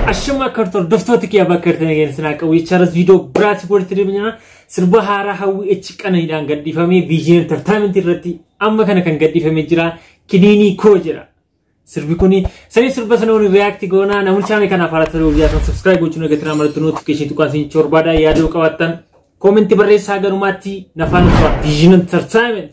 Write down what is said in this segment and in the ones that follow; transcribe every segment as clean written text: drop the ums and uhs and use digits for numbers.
Ashuma kartor doftooti ki abakartene gensina qawi charas video brati portire binyana sirba hara hawi echqana idan gaddifame vision entertainment irratti amma kana kan gaddifame jira kinini ko jira sirbi kuni sani sirba sanoni react gona namun channel kana farata wiya subscribe gochuno getra martu notification tukan sin chorbada yadu qawatan comment barreessa garumatti nafan vision entertainment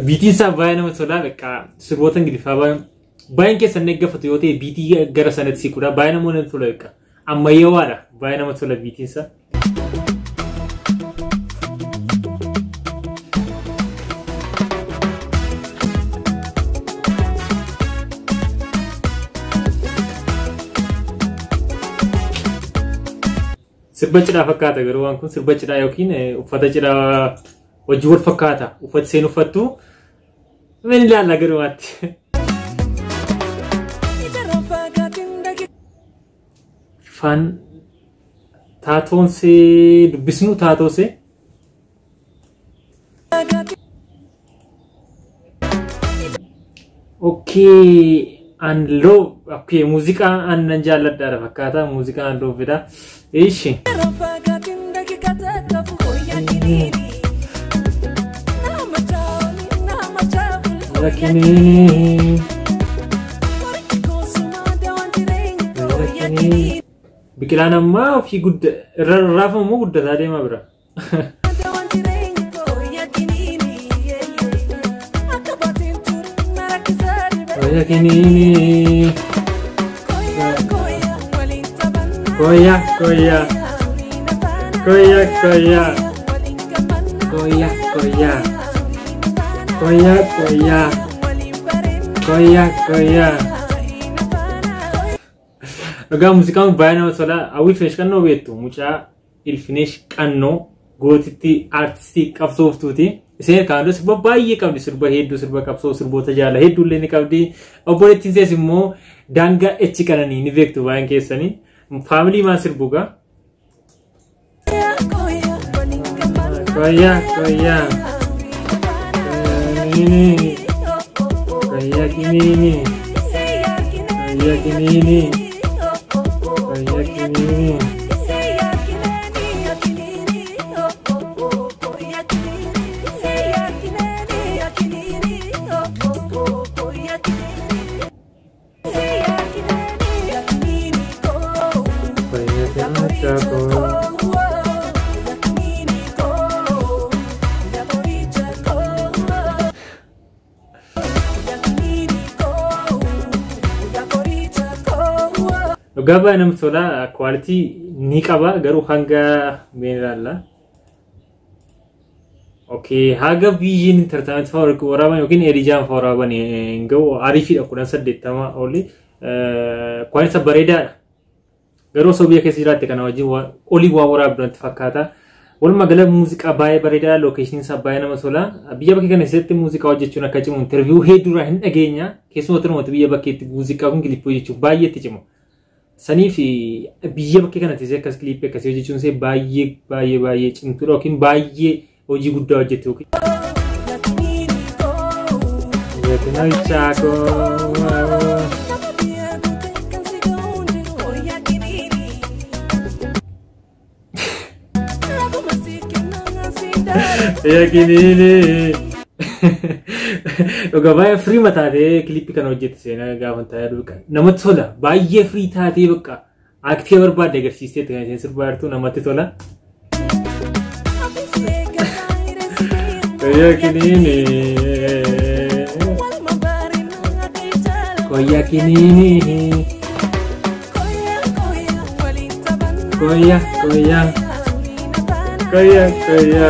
BT sa bayana masola beka surbotan gidi fa bayan ke sanne gafatu yote BT gara sanat sikura bayana monen tuleka amma yawara bayana masola BT sa sirba cida fakata garwan kun sirba cida yokin ufata cida وجور فكاتا وفت سين وفتو من لا لا قروات فان تاتون سي بسنو تاتو سي اوكي ان لو اوكي موسيقى ان نجال دار فكاتا موسيقى ان لو فدا ايش lakini biqilana ma fi gud rafa mo gud tade ma bra lakini koya koya koya koya koya koya Koya koya koya koya Aga musika bayana masola awi finish kanno betu mucha il finish kanno gotiti artistic qabsoftuti ise kaando sirba baay'ee qabdi sirba heddu sirba qabsoo sirboota jaala heddu illee ni qabdi obboleettiin sees immoo danga echi kanani ni beektu baay'een keessani family ma sirbuga koya koya Kaya kinini Kaya kinini Kaya kinini Gaba nam sola quality ni qaba garu hanga menalla okay haga vision entertainment for waraban yokin erijan for waraban ngo arifi akuna sadettama oli quality bareda garu sobiya kesirate kana waji oli wa warabant fakata wal magala musica baye bareda location sa baye nam sola biya bakki kana sette musica wajechuna kachimu interview hedura hin agenya kesu otro mot biya bakki musica kun clip wajchu baye tichimo Sani fi biya bakki kana tise kas clip kas jechuun se baay'ee cimtu yookiin baay'ee hojii guddaa hojjetu Yakinai chako Yakinini Ogabaya free mata de clip kan hojjete sena gaafan taayadu kan namatti tola baay'ee free taatee bakka active barbaade agarsiistee ta'ee sirbaartu namatti tola Koya kinini Koya kinini Koya koya Koya koya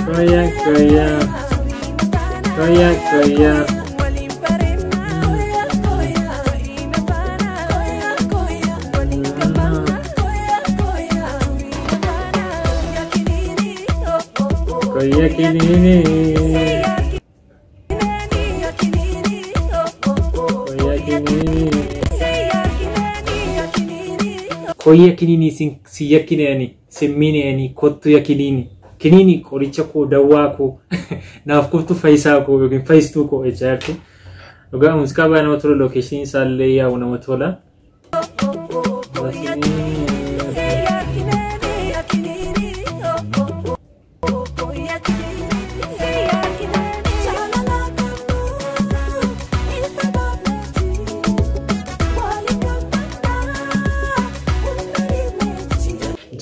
Koya koya Koya koya Koya kinini Koya kinini Koya kinini si yakinani semmini kottu yakinini kiniini qoricha koo dawwaa koo naaf koftu fayyisaa koo yookiin fayyistuu koo jechaarti. Dhugaa muuziqaa baay'ee namatti tola lokeeshiniin isaallee yaa'u namatti tola.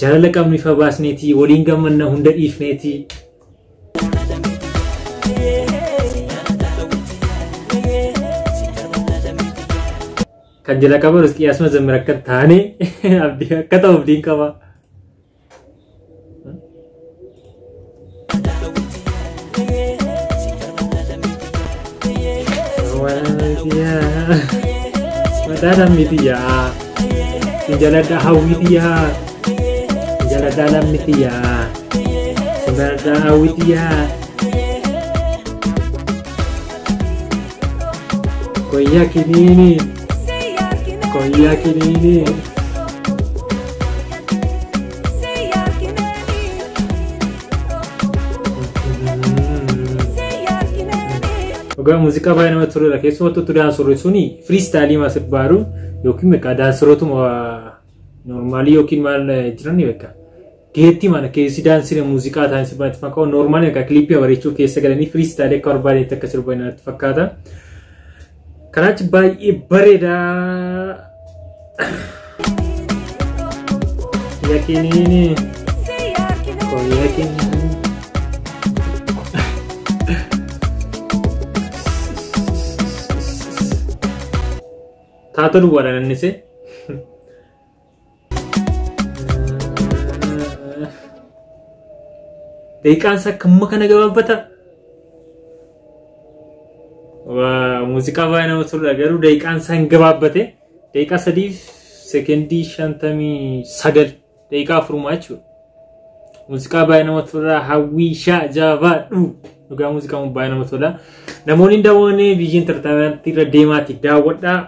Jaalala qabnu ifa baasneeti waliin gammanna hunda dhiifneeti. Kan jala qaba qiyaasuma zammira akka taane abdii akka ta'u abdiin qaba. Madaala mitiyaa jaladha hawwitiyaa jaladha mitiyaa jaladha hawwitiyaa koyya kinini Ogaa muuziqaa baay'ee namatti toludha. Keessumattuu daansorri suni freestyle ma sirbaaru yookiin meeqa daansorotuma normaalii yookiin maal jirani beeka. Geetti mana keessi daansii muuziqaa ta'an sirbaatti fakkaatu normaalii akka kliipii bareechuu keessa galanii freestyle akka barbaadetti akka sirban natti fakkaata. Kanaachi baay'ee bareeda. Yakiniini yakiniini taatu duwwaadha nannise. Daqiiqaan isaa kamma kana gabaabbata. Muuziqaa baay'ee namatti toludha garuu daqiiqaan isaa hin gabaabbate. Daqiiqaa 3 sekendii 59 daqiiqaa 4 jechuudha. Muuziqaa baay'ee namatti toludha. Hawwii shaa jabaadhu. Dhugaa muuziqaa baay'ee namatti tola. Namoonni daawwannee biyyi intartaayinmentii irra deemaati daawwadhaa.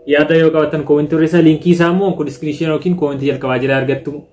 Yaada yoo qabaatan koomentii irra liinkii isaa immoo diskiripshinii yookiin koomentii jalqabaa jala argattu.